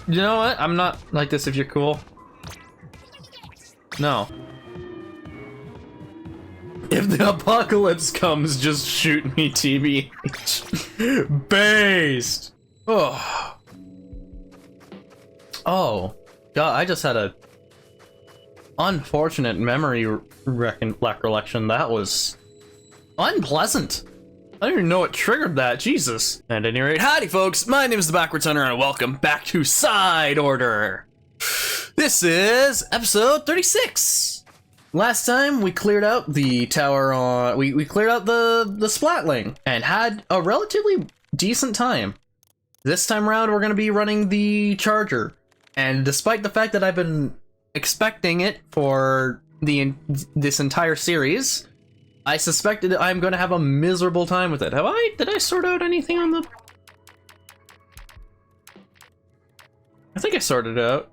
You know what? I'm not like this if you're cool. No. If the apocalypse comes, just shoot me, TBH. Based! Oh. Oh. God, I just had a unfortunate memory recollection. That was unpleasant. I don't even know what triggered that, Jesus. At any rate, howdy folks, my name is the Backwards Hunter and welcome back to Side Order. This is episode 36. Last time we cleared out the tower on, we cleared out the Splatling and had a relatively decent time. This time around we're gonna be running the Charger. And despite the fact that I've been expecting it for this entire series, I suspected I'm going to have a miserable time with it. Did I sort out anything on the... I think I sorted it out.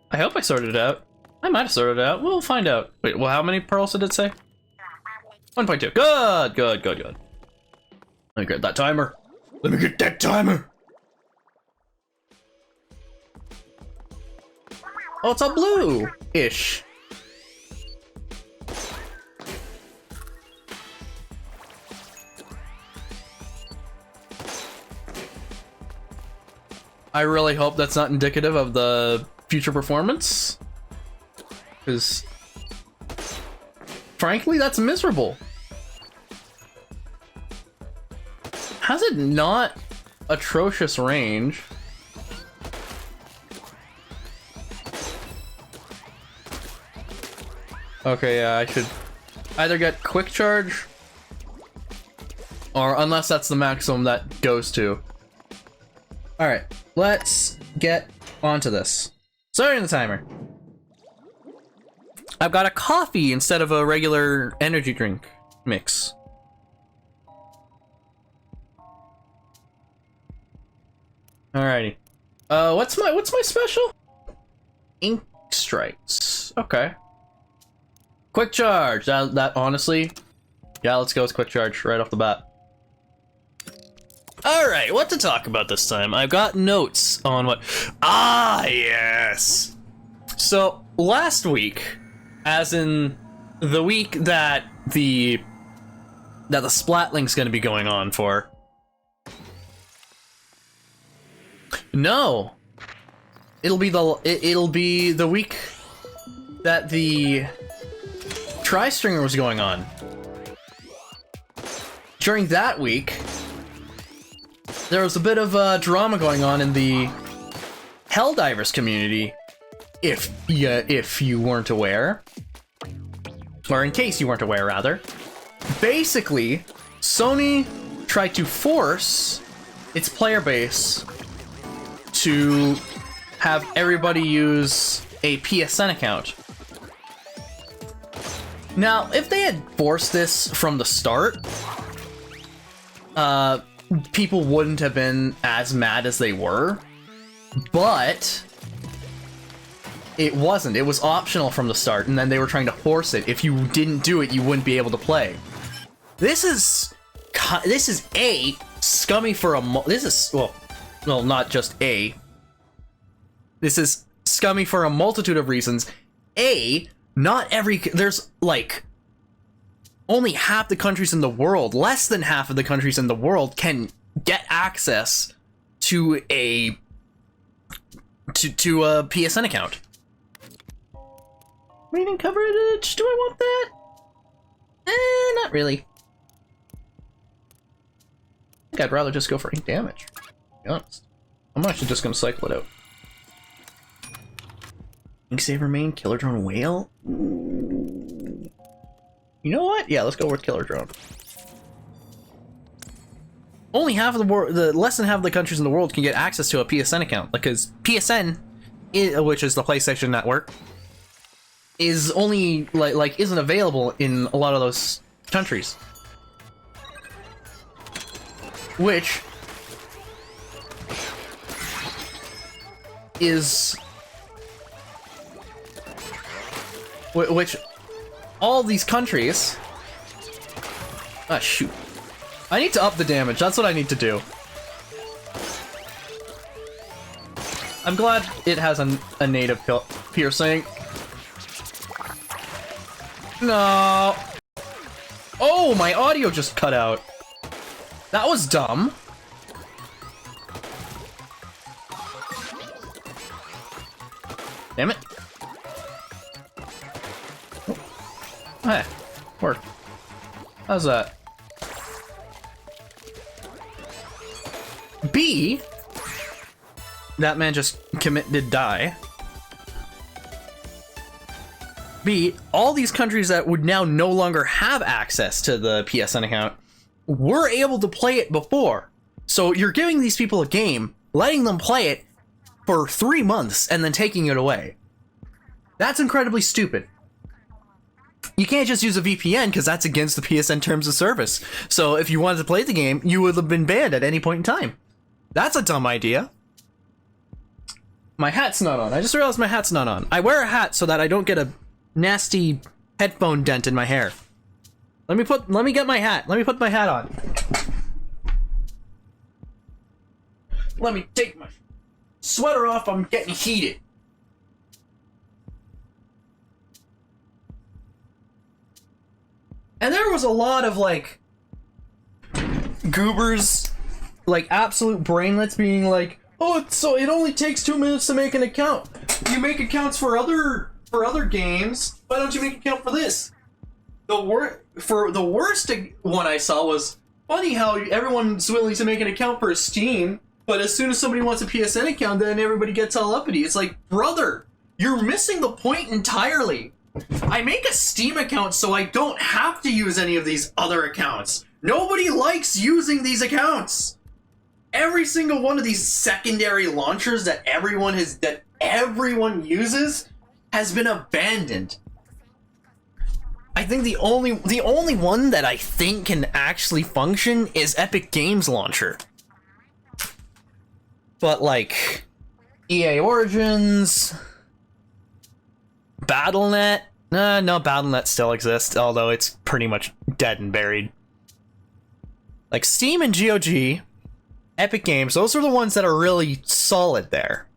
I hope I sorted it out. I might have sorted it out. We'll find out. Wait, well, how many pearls did it say? 1.2. Good, good, good, good. Let me get that timer. Let me get that timer. Oh, it's a blue-ish. I really hope that's not indicative of the future performance, because frankly, that's miserable. Has it not atrocious range? Okay, yeah, I should either get quick charge, or unless that's the maximum that goes to. Alright, let's get onto this. Starting the timer. I've got a coffee instead of a regular energy drink mix. Alrighty. What's my special? Ink strikes. Okay. Quick charge. That honestly, yeah, let's go with quick charge right off the bat. Alright, what to talk about this time? I've got notes on what... Ah, yes! So, last week, as in the week that the Splatling's gonna be going on for... No! It'll be the week that the Tri-Stringer was going on. During that week, there was a bit of drama going on in the Helldivers community, if you weren't aware. Or in case you weren't aware, rather. Basically, Sony tried to force its player base to have everybody use a PSN account. Now, if they had forced this from the start, people wouldn't have been as mad as they were, but it wasn't. It was optional from the start, and then they were trying to force it. If you didn't do it, you wouldn't be able to play. This is A, scummy for a this is, well, not just A. This is scummy for a multitude of reasons. A, not every, there's like only half the countries in the world, less than half of the countries in the world can get access to a PSN account. Reading coverage, do I want that? Not really. I think I'd rather just go for ink damage, to be honest. I'm actually just gonna cycle it out. Ink Saver main, Killer Drone Whale? You know what? Yeah, let's go with Killer Drone. Only half of the world, less than half of the countries in the world can get access to a PSN account, because PSN, which is the PlayStation Network, is only like isn't available in a lot of those countries. Which is which all these countries... Ah, shoot. I need to up the damage. That's what I need to do. I'm glad it has a native piercing. No. Oh, my audio just cut out. That was dumb. Damn it. Hey, worked. How's that? B? That man just did die. B, all these countries that would now no longer have access to the PSN account were able to play it before. So you're giving these people a game, letting them play it for 3 months, and then taking it away. That's incredibly stupid. You can't just use a VPN because that's against the PSN terms of service. So if you wanted to play the game, you would have been banned at any point in time. That's a dumb idea. My hat's not on. I just realized my hat's not on. I wear a hat so that I don't get a nasty headphone dent in my hair. Let me get my hat. Let me put my hat on. Let me take my sweater off. I'm getting heated. And there was a lot of like goobers, like absolute brainlets being like, oh, so it only takes 2 minutes to make an account. You make accounts for other games. Why don't you make an account for this? The worst one I saw was funny how everyone's willing to make an account for Steam, but as soon as somebody wants a PSN account, then everybody gets all uppity. It's like, brother, you're missing the point entirely. I make a Steam account so I don't have to use any of these other accounts. Nobody likes using these accounts. Every single one of these secondary launchers that everyone uses has been abandoned. I think the only one that I think can actually function is Epic Games Launcher. But like EA Origins, Battle.net, no, Battle.net still exists, although it's pretty much dead and buried. Like Steam and GOG, Epic Games, those are the ones that are really solid there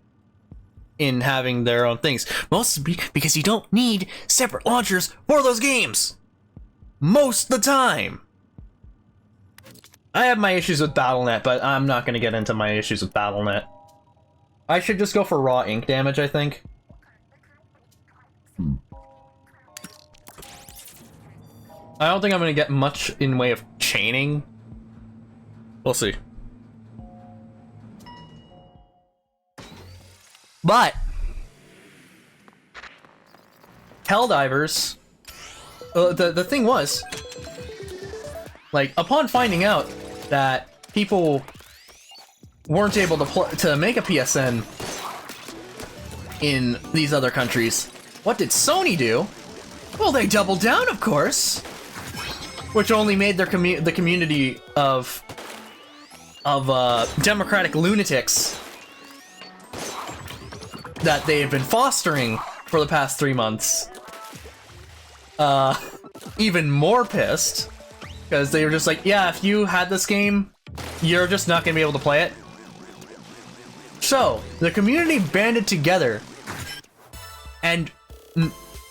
in having their own things. Mostly because you don't need separate launchers for those games. Most of the time. I have my issues with Battle.net, but I'm not going to get into my issues with Battle.net. I should just go for raw ink damage, I think. I don't think I'm going to get much in way of chaining. We'll see. But Helldivers, the thing was, like, upon finding out that people weren't able to make a PSN in these other countries, what did Sony do? Well, they doubled down, of course, which only made their the community of democratic lunatics that they have been fostering for the past 3 months even more pissed, because they were just like, yeah, if you had this game, you're just not gonna be able to play it. So the community banded together, and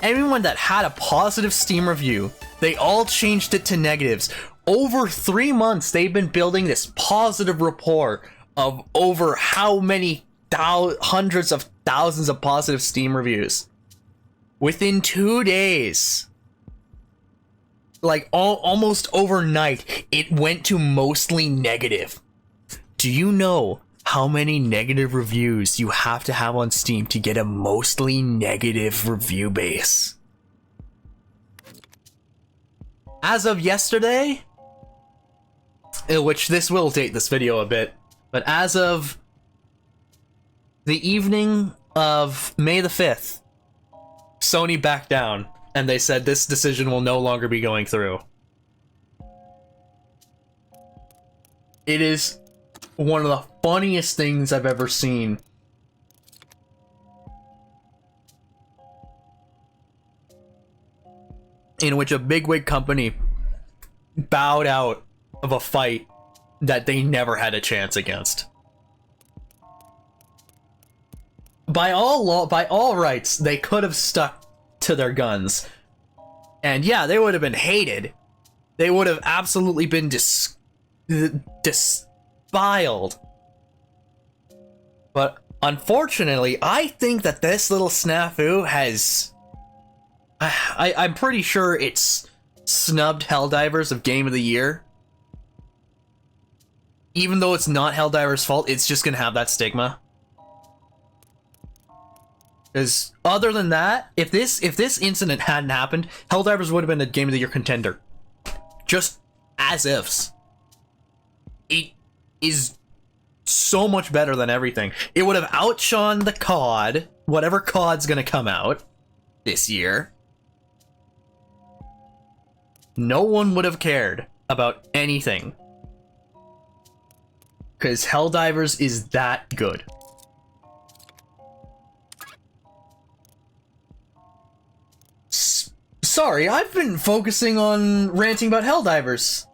anyone that had a positive Steam review, they all changed it to negatives. Over 3 months, they've been building this positive rapport of over how many hundreds of thousands of positive Steam reviews. Within 2 days, like almost overnight, it went to mostly negative. Do you know how many negative reviews you have to have on Steam to get a mostly negative review base? As of yesterday, which this will date this video a bit, but as of the evening of May the 5th, Sony backed down, and they said this decision will no longer be going through. It is one of the funniest things I've ever seen. In which a bigwig company bowed out of a fight that they never had a chance against. by all law, by all rights, they could have stuck to their guns. And yeah, they would have been hated. They would have absolutely been despised. But unfortunately, I think that this little snafu has... I'm pretty sure it's snubbed Helldivers of Game of the Year. Even though it's not Helldivers' fault, it's just gonna have that stigma. Because other than that, if this incident hadn't happened, Helldivers would have been a Game of the Year contender. Just as ifs. It is so much better than everything. It would have outshone the COD, whatever COD's gonna come out this year. No one would have cared about anything. Because Helldivers is that good. Sorry, I've been focusing on ranting about Helldivers.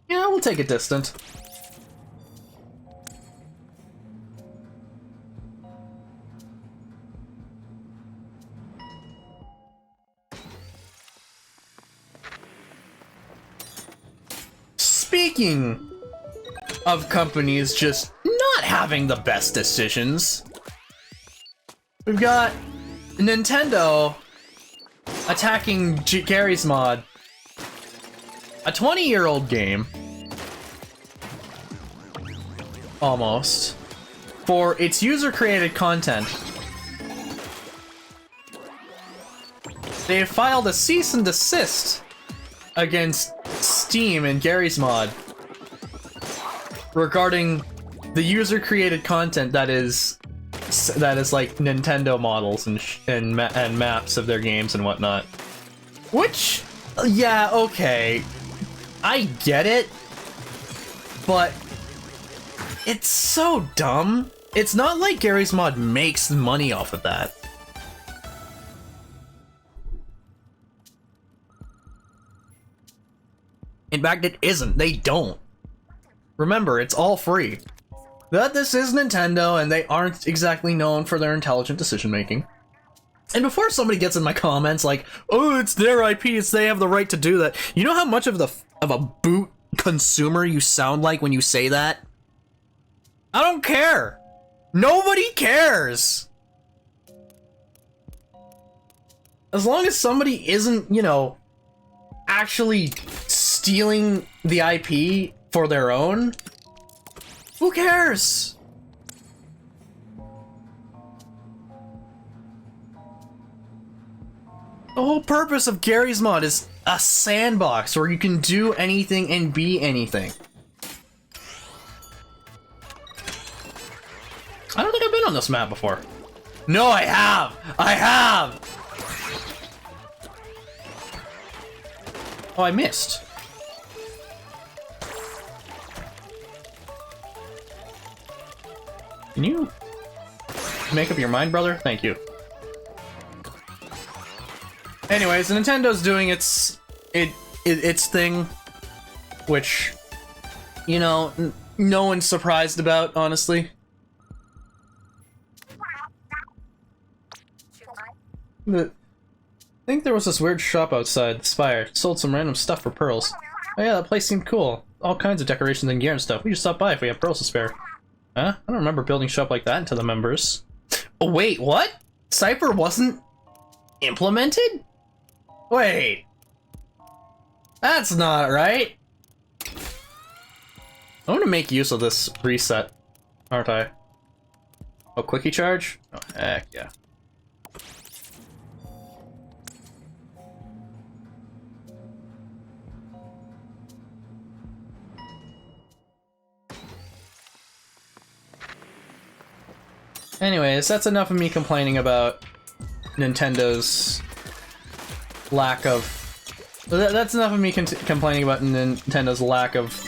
Yeah, we'll take it distant. Speaking of companies just not having the best decisions, we've got Nintendo attacking Gary's Mod, a 20-year-old game, almost, for its user-created content. They have filed a cease and desist against Steam and Gary's Mod regarding the user-created content that is like Nintendo models and maps of their games and whatnot. Which, yeah, okay, I get it, but it's so dumb. It's not like Gary's Mod makes money off of that. In fact, it isn't. They don't. Remember, it's all free. That this is Nintendo, and they aren't exactly known for their intelligent decision-making. And before somebody gets in my comments like, oh, it's their IP, they have the right to do that. You know how much of a boot consumer you sound like when you say that? I don't care. Nobody cares. As long as somebody isn't, you know, actually stealing the IP for their own, who cares? The whole purpose of Gary's Mod is a sandbox where you can do anything and be anything. I don't think I've been on this map before. No, I have! I have! Oh, I missed. Can you make up your mind, brother? Thank you. Anyways, Nintendo's doing its thing, which, you know, no one's surprised about, honestly. I think there was this weird shop outside the Spire. Sold some random stuff for pearls. Oh yeah, that place seemed cool. All kinds of decorations and gear and stuff. We just stop by if we have pearls to spare. Huh? I don't remember building a shop like that into the members. Oh, wait, what? Cypher wasn't implemented? Wait. That's not right. I'm gonna make use of this reset, aren't I? Oh, quickie charge? Oh, heck yeah. Anyways, that's enough of me complaining about Nintendo's lack of... That's enough of me complaining about Nintendo's lack of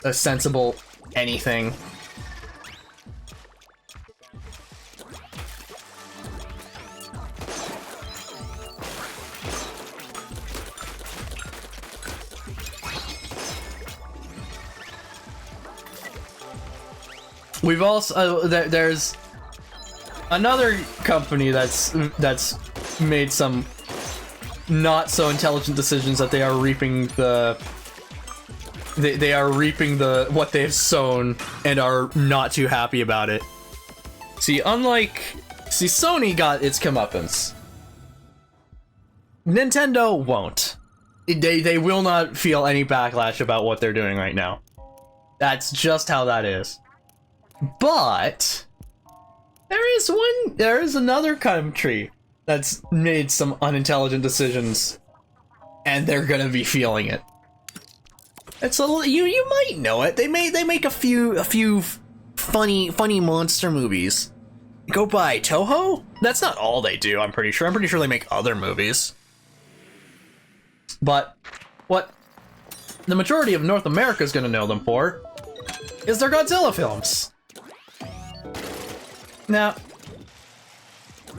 a sensible anything. we've also there's another company that's made some not so intelligent decisions that they are reaping the what they've sown and are not too happy about it. See, Sony got its comeuppance. Nintendo won't. They will not feel any backlash about what they're doing right now. That's just how that is. But there is another country that's made some unintelligent decisions, and they're gonna be feeling it. It's you might know it. They make a few funny monster movies. Go by Toho? That's not all they do, I'm pretty sure. I'm pretty sure they make other movies. But what the majority of North America is gonna know them for is their Godzilla films. Now,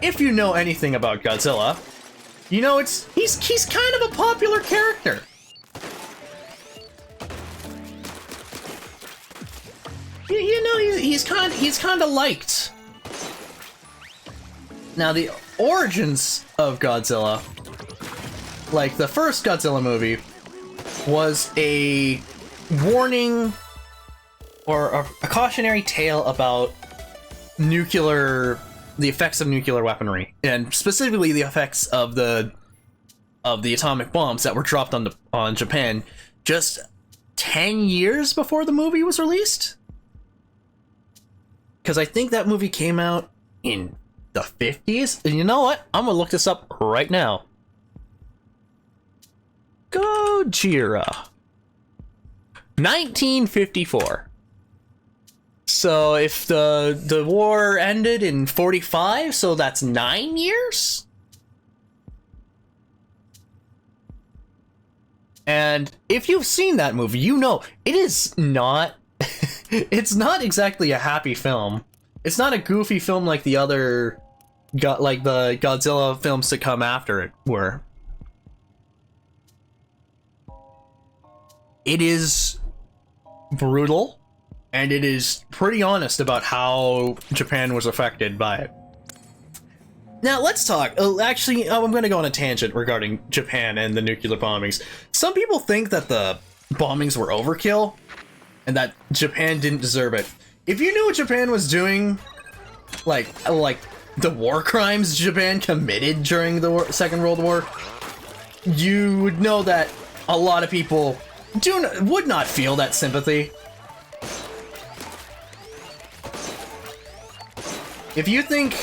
if you know anything about Godzilla, you know he's kind of a popular character. You know he's kind of liked. Now the origins of Godzilla, like the first Godzilla movie, was a warning or a cautionary tale about the effects of nuclear weaponry, and specifically the effects of the atomic bombs that were dropped on Japan just 10 years before the movie was released. Because I think that movie came out in the 50s. And you know what? I'm gonna look this up right now. Gojira. 1954. So if the war ended in 45, so that's 9 years? And if you've seen that movie, you know it is not it's not exactly a happy film. It's not a goofy film like the other like the Godzilla films to come after it were. It is brutal, and it is pretty honest about how Japan was affected by it. Now let's talk. Actually, I'm going to go on a tangent regarding Japan and the nuclear bombings. Some people think that the bombings were overkill and that Japan didn't deserve it. If you knew what Japan was doing, like the war crimes Japan committed during the Second World War, you would know that a lot of people would not feel that sympathy. If you think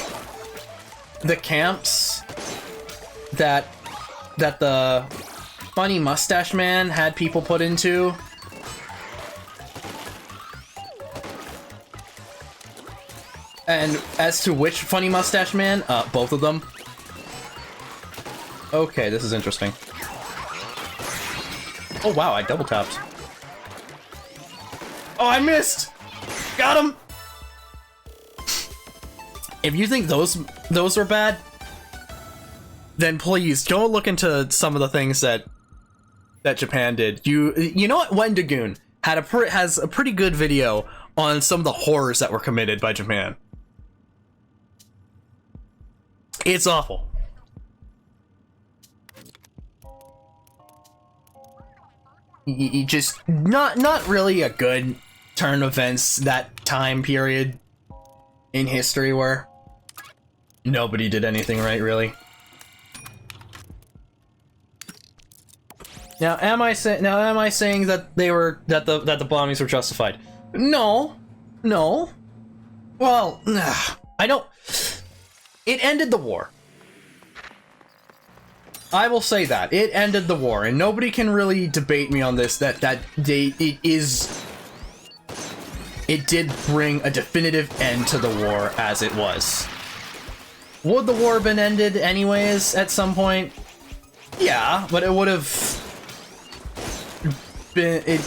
the camps that the funny mustache man had people put into, and as to which funny mustache man, both of them. Okay, this is interesting. Oh wow, I double tapped. Oh, I missed! Got him! If you think those were bad, then please go look into some of the things that Japan did. You know what? Wendigoon has a pretty good video on some of the horrors that were committed by Japan. It's awful. You just not really a good turn of events that time period in history where nobody did anything right, really. Now, am I saying that that the bombings were justified? No. Well, I don't. It ended the war. I will say that it ended the war, and nobody can really debate me on this. It did bring a definitive end to the war as it was. Would the war have been ended anyways at some point? Yeah, but it would have been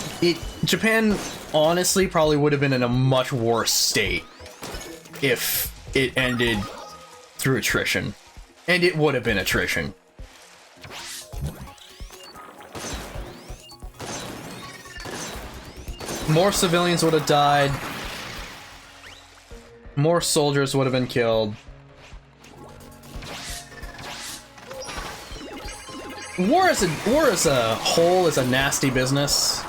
Japan honestly probably would have been in a much worse state if it ended through attrition. And it would have been attrition. More civilians would have died. More soldiers would have been killed. War as a whole is a nasty business.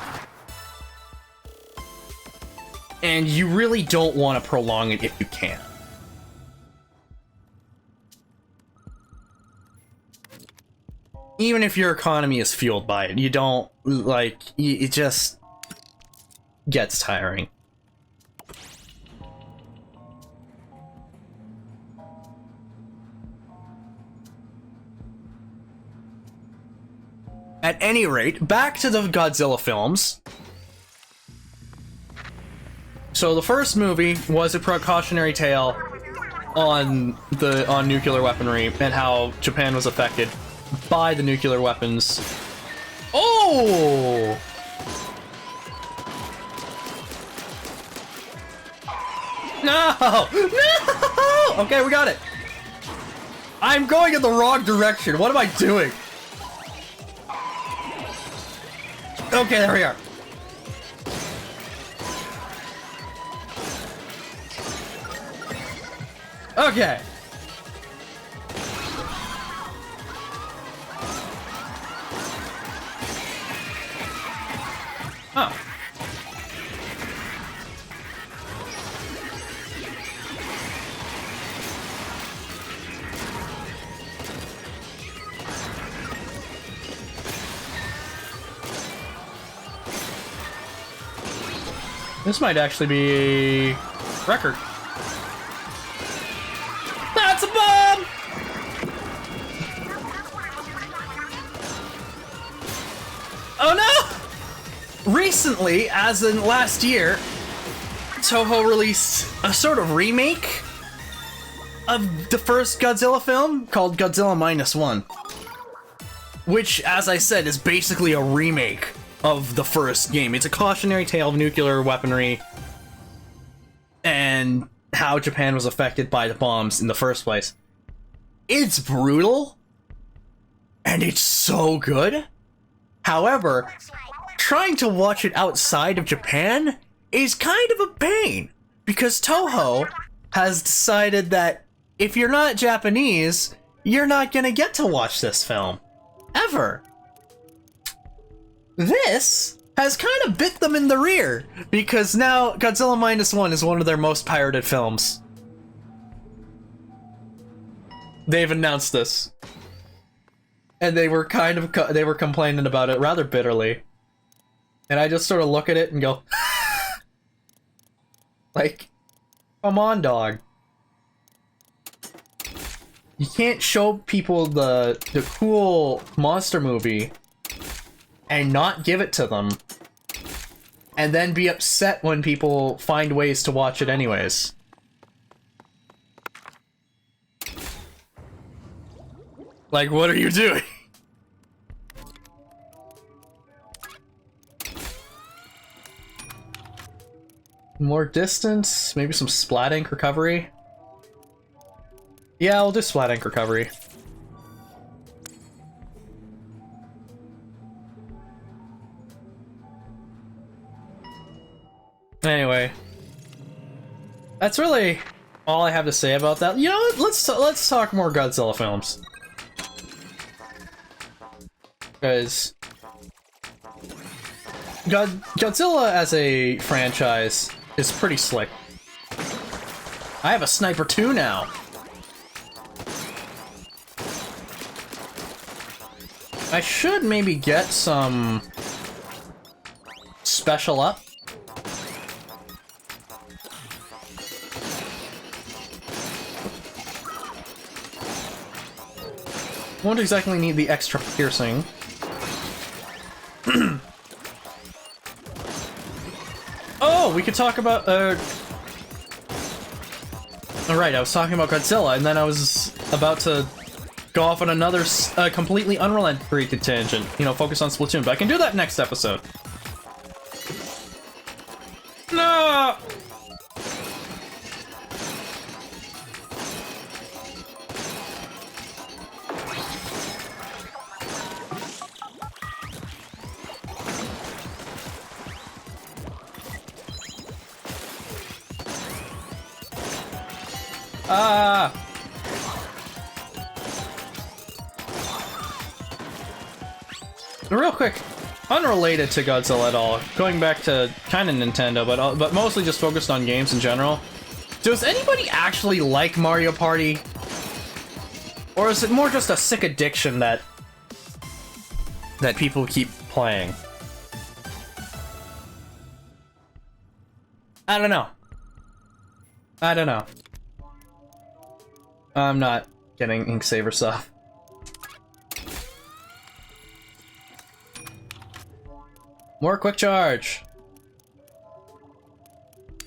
And you really don't want to prolong it if you can. Even if your economy is fueled by it, you don't, like, it just gets tiring. At any rate, back to the Godzilla films. So the first movie was a precautionary tale on nuclear weaponry and how Japan was affected by the nuclear weapons. Oh! No! No! Okay, we got it. I'm going in the wrong direction. What am I doing? Okay, there we are. Okay. Oh. This might actually be a record. That's a bomb! Oh no! Recently, as in last year, Toho released a sort of remake of the first Godzilla film called Godzilla -1. Which, as I said, is basically a remake of the first game. It's a cautionary tale of nuclear weaponry and how Japan was affected by the bombs in the first place. It's brutal, and it's so good. However, trying to watch it outside of Japan is kind of a pain, because Toho has decided that if you're not Japanese, you're not gonna get to watch this film. Ever. This has kind of bit them in the rear, because now Godzilla -1 is one of their most pirated films. They've announced this. And they were they were complaining about it rather bitterly. And I just sort of look at it and go, like, come on, dog. You can't show people the cool monster movie and not give it to them, and then be upset when people find ways to watch it anyways. Like, what are you doing? More distance, maybe some splat ink recovery. Yeah, I'll do splat ink recovery. Anyway, that's really all I have to say about that. You know what? Let's talk more Godzilla films, because Godzilla as a franchise is pretty slick. I have a sniper too now. I should maybe get some special up. Won't exactly need the extra piercing. Oh, we could talk about, Alright, I was talking about Godzilla, and then I was about to go off on another completely unrelated tangent. You know, focus on Splatoon, but I can do that next episode. No! Ah! Real quick, unrelated to Godzilla at all, going back to kind of Nintendo, but mostly just focused on games in general. Does anybody actually like Mario Party? Or is it more just a sick addiction that people keep playing? I don't know. I don't know. I'm not getting Inksaver stuff. More quick charge.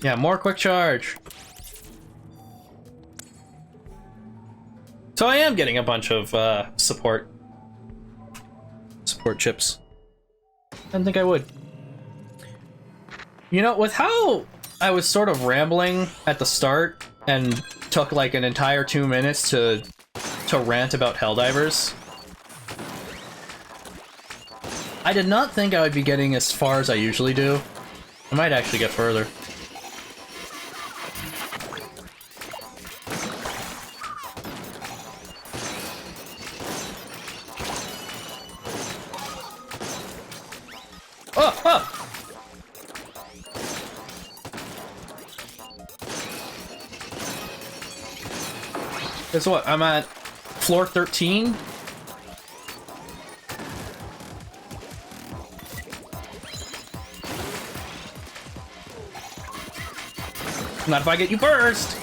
Yeah, more quick charge. So I am getting a bunch of support chips. I didn't think I would. You know, with how I was sort of rambling at the start and took like an entire 2 minutes to rant about Helldivers, I did not think I would be getting as far as I usually do. I might actually get further. Oh, oh! Guess what? I'm at floor 13. Not if I get you first!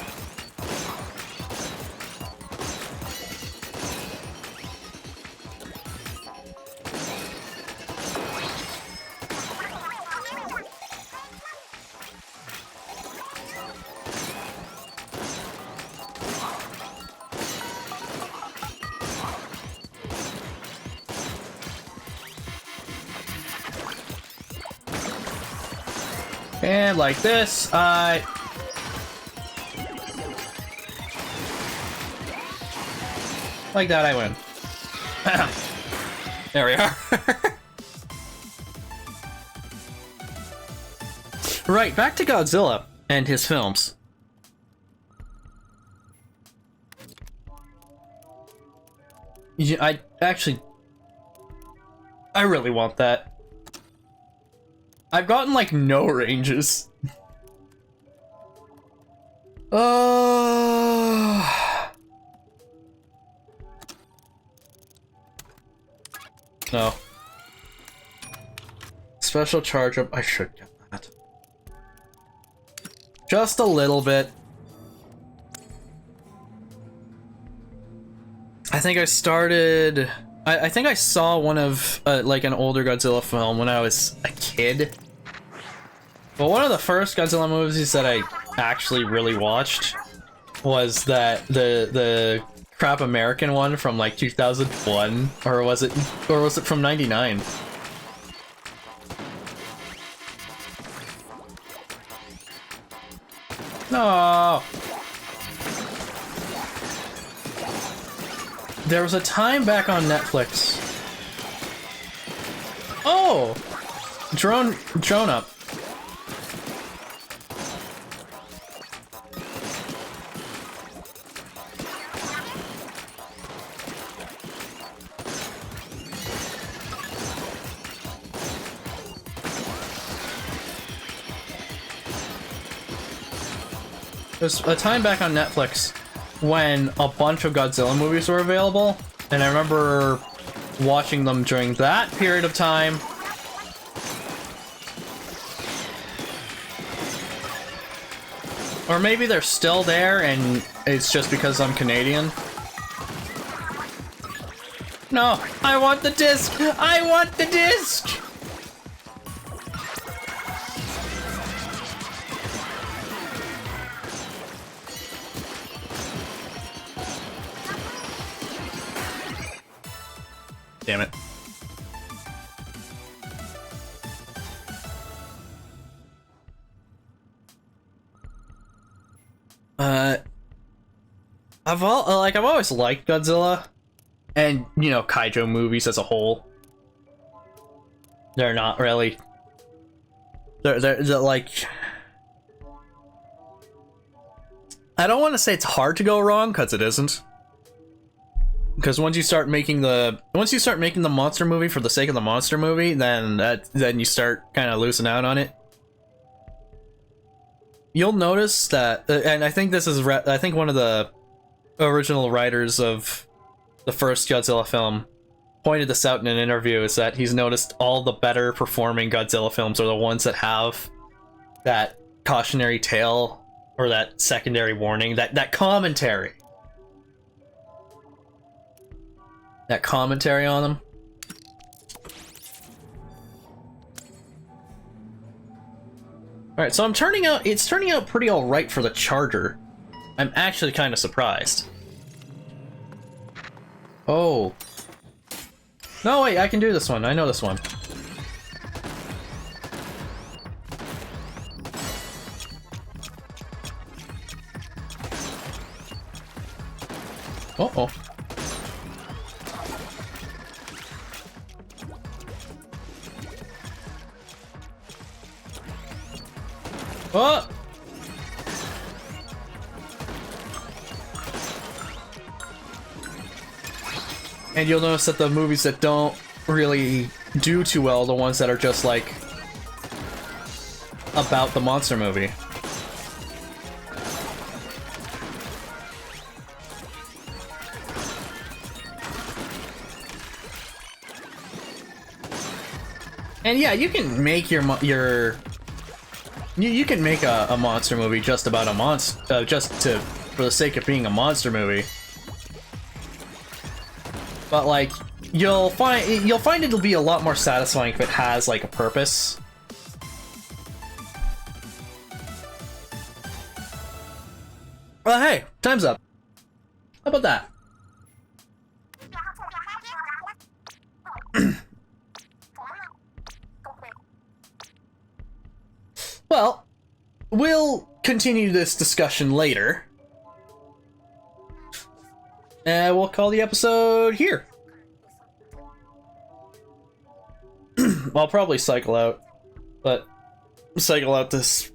And like this, like that, I win. There we are. Right, back to Godzilla and his films. Yeah, I really want that. I've gotten like no ranges. No. Special charge up. I should get that. Just a little bit. I think I started. I think I saw one of like an older Godzilla film when I was a kid. But one of the first Godzilla movies that I actually really watched was that the crap American one from like 2001, or was it from 99? No. There was a time back on Netflix. Oh, drone up. There's a time back on Netflix when a bunch of Godzilla movies were available, and I remember watching them during that period of time. Or maybe they're still there and it's just because I'm Canadian. No, I want the disc! I want the disc! Damn it. I've always liked Godzilla, and you know, kaiju movies as a whole. They're not really. They're like. I don't want to say it's hard to go wrong, because it isn't. Because once you start making the monster movie for the sake of the monster movie, then you start kind of losing out on it. You'll notice that, and I think this is I think one of the original writers of the first Godzilla film pointed this out in an interview, is that he's noticed all the better performing Godzilla films are the ones that have that cautionary tale or that secondary warning, that commentary. That commentary on them. Alright, so it's turning out pretty alright for the charger. I'm actually kind of surprised. Oh. No, wait, I can do this one. I know this one. Uh-oh. Oh! And you'll notice that the movies that don't really do too well are the ones that are just like about the monster movie. And yeah, you can make you can make a monster movie just about a monster, for the sake of being a monster movie. But like, you'll find it'll be a lot more satisfying if it has like a purpose. Well, hey, time's up. How about that? Well, we'll continue this discussion later. And we'll call the episode here. I'll probably cycle out this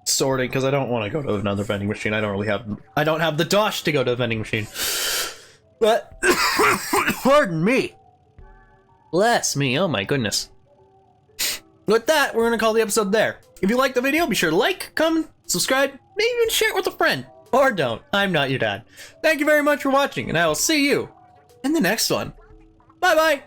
sorting because I don't want to go to another vending machine. I don't have the dosh to go to a vending machine. But pardon me. Bless me, oh my goodness. With that, we're gonna call the episode there. If you liked the video, be sure to like, comment, subscribe, maybe even share it with a friend. Or don't. I'm not your dad. Thank you very much for watching, and I will see you in the next one. Bye-bye!